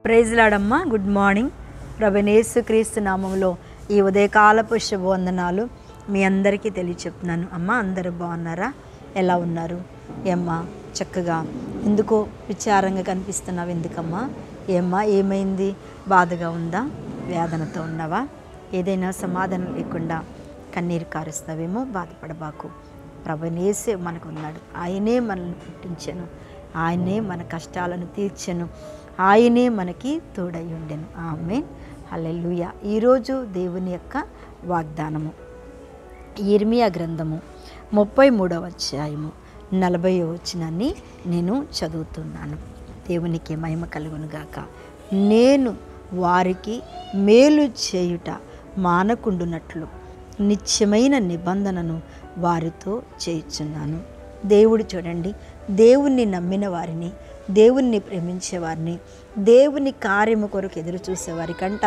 Praise లాడమ్మా. Good morning. ప్రభువైన యేసుక్రీస్తు నామములో ఈ ఉదయకాలపు శుభవందనాలు మీ అందరికీ తెలియచెప్తున్నాను. అమ్మ అందరూ బాగున్నారా? ఎలా ఉన్నారు? ఏమ్మా చక్కగా ఎందుకో విచారంగా కనిపిస్తున్నావు? ఎందుకమ్మా? ఏమ్మా ఏమైంది? బాధగా ఉందా? వేదనతో ఉన్నావా? ఏదైనా సమాధానం లేకుండా కన్నీరు కారుస్తావేమో? బాధపడబాకు. ప్రభువైన యేసే మనకు ఉన్నాడు. ఆయనే మనల్ని పుట్టించెను, ఆయనే మన కష్టాలను తీర్చెను, ఆయనే మనకి తోడై ఉండెను. ఆమేన్. హల్లెలూయా. ఈరోజు దేవుని యొక్క వాగ్దానము యిర్మీయా గ్రంథము 33వ అధ్యాయము 40వ వచనాన్ని నేను చదువుతున్నాను. దేవునికి మహిమ కలుగును గాక. నేను వారికి మేలు చేయుట మానకుండునట్లు నిత్యమైన నిబంధనను వారితో చేయుచున్నాను. దేవుడు చూడండి, దేవుణ్ణి నమ్మిన వారిని, దేవుణ్ణి ప్రేమించే వారిని, దేవుని కార్యము కొరకు ఎదురు చూసేవారికంట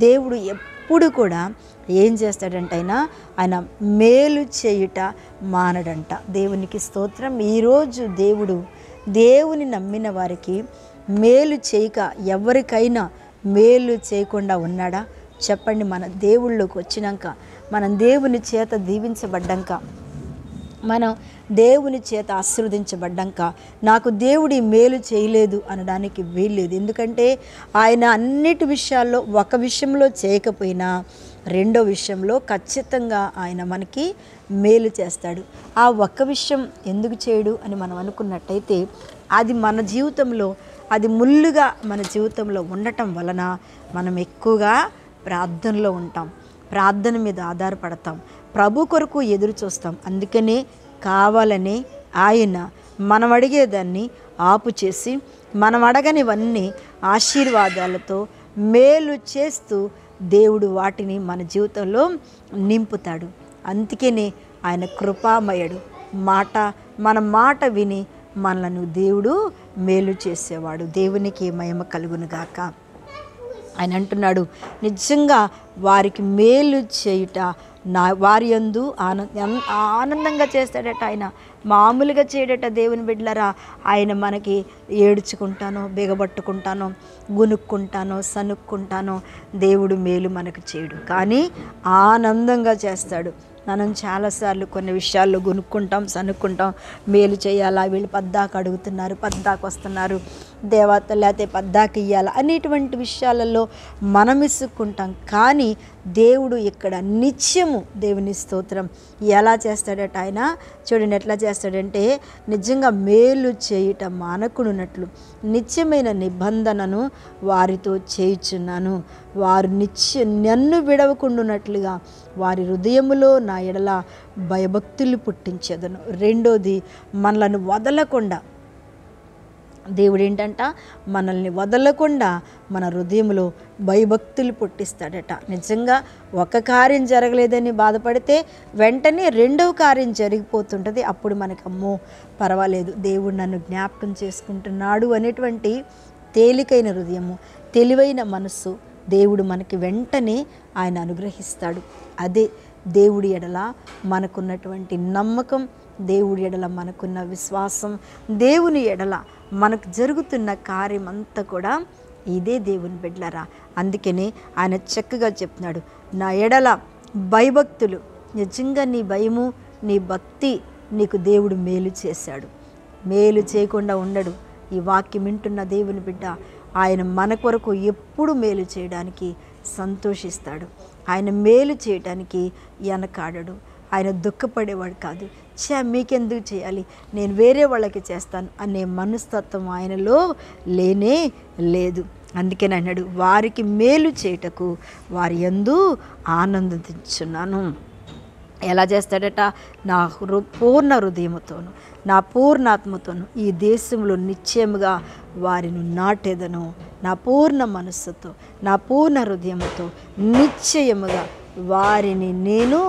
దేవుడు ఎప్పుడు కూడా ఏం చేస్తాడంటే ఆయన మేలు చేయుట మానడంట. దేవునికి స్తోత్రం. ఈరోజు దేవుడు దేవుని నమ్మిన వారికి మేలు చేయక ఎవరికైనా మేలు చేయకుండా ఉన్నాడా? చెప్పండి. మన దేవుళ్ళలోకి వచ్చినాక, మనం దేవుని చేత దీవించబడ్డాక, మనం దేవుని చేత ఆశీర్వదించబడ్డాక నాకు దేవుడి మేలు చేయలేదు అనడానికి వీల్లేదు. ఎందుకంటే ఆయన అన్నిటి విషయాల్లో ఒక విషయంలో చేయకపోయినా రెండో విషయంలో ఖచ్చితంగా ఆయన మనకి మేలు చేస్తాడు. ఆ ఒక్క విషయం ఎందుకు చేయడు అని మనం అనుకున్నట్టయితే అది మన జీవితంలో అది ముళ్ళుగా మన జీవితంలో ఉండటం వలన మనం ఎక్కువగా ప్రార్థనలో ఉంటాం, ప్రార్థన మీద ఆధారపడతాం, ప్రభు కొరకు ఎదురు చూస్తాం. అందుకనే కావాలని ఆయన మనం అడిగేదాన్ని ఆపు చేసి మనం అడగనివన్నీ ఆశీర్వాదాలతో మేలు చేస్తూ దేవుడు వాటిని మన జీవితంలో నింపుతాడు. అందుకనే ఆయన కృపామయుడు. మన మాట విని మనలను దేవుడు మేలు చేసేవాడు. దేవునికి మహిమ కలుగును గాక. ఆయన అంటున్నాడు, నిజంగా వారికి మేలు చేయుట వారి యందు ఆనందంగా చేస్తాడట. ఆయన మామూలుగా చేయడట. దేవుని బిడ్డలారా, ఆయన మనకి ఏడ్చుకుంటానో, బిగబట్టుకుంటానో, గునుక్కుంటానో, సనుక్కుంటానో దేవుడు మేలు మనకు చేయడు, కానీ ఆనందంగా చేస్తాడు. మనం చాలాసార్లు కొన్ని విషయాల్లో గునుక్కుంటాం, సనుక్కుంటాం. మేలు చేయాలా, వీళ్ళు పద్దాకు అడుగుతున్నారు, పద్దాకు వస్తున్నారు, దేవత లేకపోతే పద్దాకు ఇయ్యాలా అనేటువంటి విషయాలలో మనం ఇసుక్కుంటాం. కానీ దేవుడు ఇక్కడ నిత్యము, దేవుని స్తోత్రం, ఎలా చేస్తాడట ఆయన చూడండి. ఎట్లా చేస్తాడంటే నిజంగా మేలు చేయుట మానకుడున్నట్లు నిత్యమైన నిబంధనను వారితో చేయుచున్నాను. వారు నన్ను విడవకుండునట్లుగా వారి హృదయములో నా ఎడల భయభక్తులు పుట్టించేదను. రెండోది, మనలను వదలకుండా దేవుడు ఏంటంట, మనల్ని వదలకుండా మన హృదయంలో భయభక్తులు పుట్టిస్తాడట. నిజంగా ఒక కార్యం జరగలేదని బాధపడితే వెంటనే రెండవ కార్యం జరిగిపోతుంటుంది. అప్పుడు మనకు అమ్మో పర్వాలేదు, దేవుడు నన్ను జ్ఞాపకం చేసుకుంటున్నాడు అనేటువంటి తేలికైన హృదయము, తెలివైన మనస్సు దేవుడు మనకి వెంటనే ఆయన అనుగ్రహిస్తాడు. అదే దేవుడి ఎడల మనకున్నటువంటి నమ్మకం, దేవుడి ఎడల మనకున్న విశ్వాసం, దేవుని ఎడల మనకు జరుగుతున్న కార్యం అంతా కూడా ఇదే దేవుని బిడ్డలారా. అందుకనే ఆయన చక్కగా చెప్తున్నాడు, నా ఎడల భయభక్తులు. నిజంగా నీ భయము, నీ భక్తి నీకు దేవుడు మేలు చేశాడు. మేలు చేయకుండా ఉండడు. ఈ వాక్యం వింటున్న దేవుని బిడ్డ, ఆయన మన కొరకు ఎప్పుడు మేలు చేయడానికి సంతోషిస్తాడు. ఆయన మేలు చేయడానికి వెనకాడడు. ఆయన దుఃఖపడేవాడు కాదు. మీకెందుకు చేయాలి, నేను వేరే వాళ్ళకి చేస్తాను అనే మనస్తత్వం ఆయనలో లేనే లేదు. అందుకని అన్నాడు, వారికి మేలు చేయుటకు వారి యందు ఆనందించున్నాను. ఎలా చేస్తాడట? నా పూర్ణ హృదయముతోను, నా పూర్ణాత్మతోను ఈ దేశంలో నిశ్చయముగా వారిని నాటేదను. నా పూర్ణ మనస్సుతో, నా పూర్ణ హృదయముతో నిశ్చయముగా వారిని నేను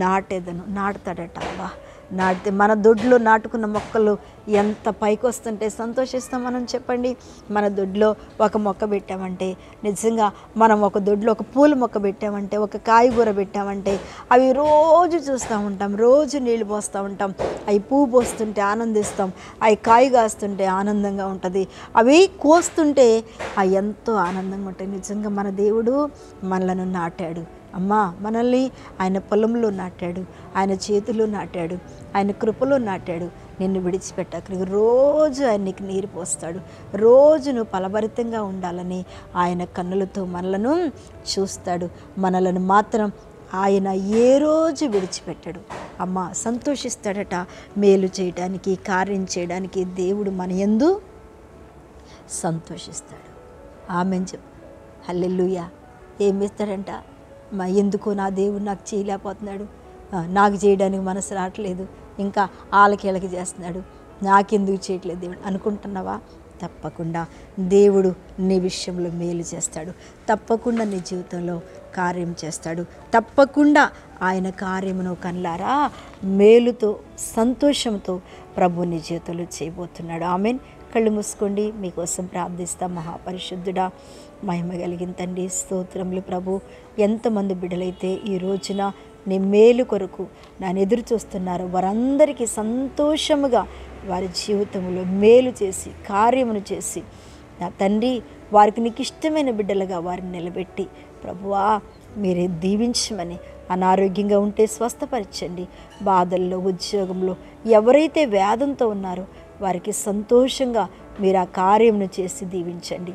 నాటేదను. నాటుతాడట. అబ్బా, నాటితే మన దొడ్లో నాటుకున్న మొక్కలు ఎంత పైకి వస్తుంటే సంతోషిస్తాం మనం చెప్పండి. మన దొడ్లో ఒక మొక్క పెట్టామంటే, నిజంగా మనం ఒక దొడ్లో ఒక పూల మొక్క పెట్టామంటే, ఒక కాయగూర పెట్టామంటే అవి రోజు చూస్తూ ఉంటాం, రోజు నీళ్ళు పోస్తూ ఉంటాం. అవి పువ్వు పోస్తుంటే ఆనందిస్తాం, అవి కాయ కాస్తుంటే ఆనందంగా ఉంటుంది, అవి కోస్తుంటే అవి ఎంతో ఆనందంగా ఉంటాయి. నిజంగా మన దేవుడు మనలను నాటాడు అమ్మా, మనల్ని ఆయన పొలంలో నాటాడు, ఆయన చేతిలో నాటాడు, ఆయన కృపలో నాటాడు. నిన్ను విడిచిపెట్టక రోజు ఆయన నీకు నీరు పోస్తాడు. రోజు నువ్వు ఫలభరితంగా ఉండాలని ఆయన కన్నులతో మనలను చూస్తాడు. మనలను మాత్రం ఆయన ఏ రోజు విడిచిపెట్టాడు. అమ్మ సంతోషిస్తాడట. మేలు చేయడానికి, కార్యం చేయడానికి దేవుడు మన యందు సంతోషిస్తాడు. ఆమెన్ చెప్పు. హల్లెలూయా. ఏం ఇస్తాడంట? ఎందుకో నా దేవుడు నాకు చేయలేకపోతున్నాడు, నాకు చేయడానికి మనసు రావట్లేదు, ఇంకా ఆలకేళ్ళకి చేస్తున్నాడు, నాకెందుకు చేయట్లేదు దేవుడు అనుకుంటున్నావా? తప్పకుండా దేవుడు నీ విషయంలో మేలు చేస్తాడు. తప్పకుండా నీ జీవితంలో కార్యం చేస్తాడు. తప్పకుండా ఆయన కార్యమును కళ్ళారా మేలుతో, సంతోషంతో ప్రభు నీ జీవితంలో చేయబోతున్నాడు. ఆమెన్. కళ్ళు మూసుకోండి, మీకోసం ప్రార్థిస్తాం. మహాపరిశుద్ధుడా, మహిమ కలిగిన తండ్రి, స్తోత్రములు ప్రభు. ఎంతమంది బిడ్డలైతే ఈ రోజున నీ మేలు కొరకు నన్ను ఎదురు చూస్తున్నారు, వారందరికీ సంతోషముగా వారి జీవితంలో మేలు చేసి, కార్యమును చేసి నా తండ్రి వారికి నీకు ఇష్టమైన బిడ్డలుగా వారిని నిలబెట్టి ప్రభువా మీరే దీవించమని. అనారోగ్యంగా ఉంటే స్వస్థపరచండి. బాధల్లో, ఉద్యోగంలో ఎవరైతే వేదంతో ఉన్నారో వారికి సంతోషంగా మీరు ఆ కార్యమును చేసి దీవించండి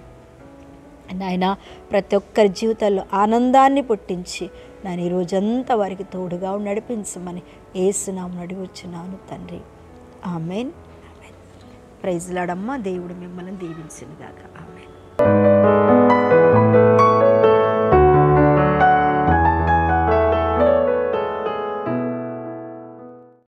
నాయన. ప్రతి ఒక్కరి జీవితాల్లో ఆనందాన్ని పుట్టించి నేను ఈ రోజంతా వారికి తోడుగా నడిపించమని యేసునామమున అడుగుచున్నాను తండ్రి. ఆమెన్. ఆమెన్. ప్రైజ్ లార్డ్ అమ్మ. దేవుడు మిమ్మల్ని దీవించును గాక.